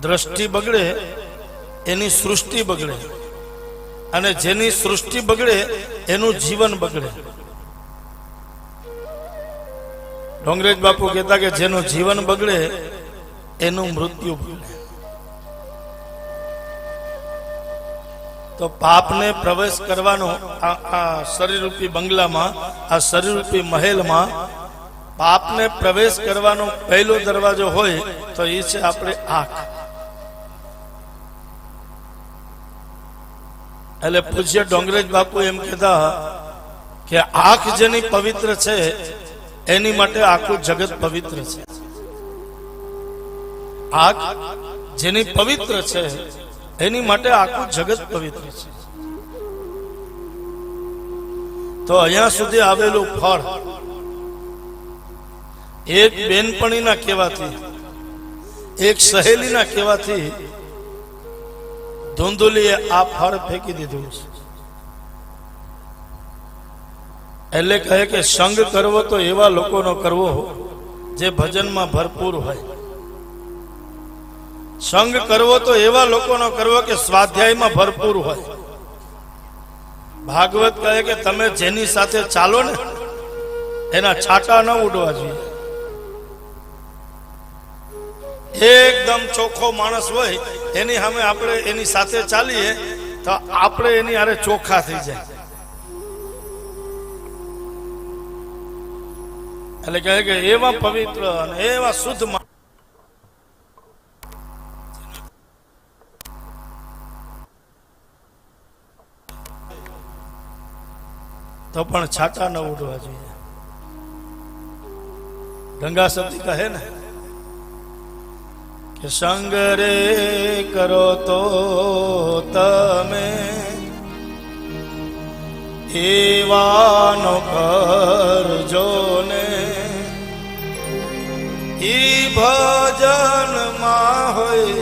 દ્રષ્ટિ બગડે એની સૃષ્ટિ બગડે, અને જેની સૃષ્ટિ બગડે એનું જીવન બગડે. ડોંગરેજ બાપુ કહેતા કે જેનું જીવન બગડે એનું મૃત્યુ બગડે. તો પાપને પ્રવેશ કરવાનો આ શરીરરૂપી બંગલામાં, આ શરીરરૂપી મહેલમાં પાપને પ્રવેશ કરવાનો પહેલો દરવાજો હોય તો એ છે આપણે આંખ. એટલે પૂજ્ય ડોંગરેજ બાપુ એમ કહેતા કે આંખ જેની પવિત્ર છે એની માટે આખું જગત પવિત્ર છે. આંખ જેની પવિત્ર છે એની માટે આખું જગત પવિત્ર છે. તો અહીંયા સુધી આવેલું ફળ એક બેનપણીના કહેવાથી, એક સહેલીના કહેવાથી ધૂંધુલીએ આ ફળ ફેંકી દીધું છે. એટલે કહે કે સંગ કરવો તો એવા લોકોનો કરવો જે ભજનમાં ભરપૂર હોય. સંગ કરવો તો એવા લોકોનો કરવો કે સ્વાધ્યાયમાં ભરપૂર હોય. ભાગવત કહે કે તમે જેની સાથે ચાલો ને એના છાંટા ન ઉડવા જોઈએ. એકદમ ચોખ્ખો માણસ હોય એની સામે આપણે એની સાથે ચાલીએ તો આપણે એની હારે ચોખ્ખા થઈ જાય. એટલે કહે કે એવા પવિત્ર અને એવા શુદ્ધ તો પણ છાંટા ન ઉડવા જોઈએ. ગંગા સતી કહે ને કે સંગ રે કરો તો તમે એવાનો કરજો ને, ઈ ભજન માં હોય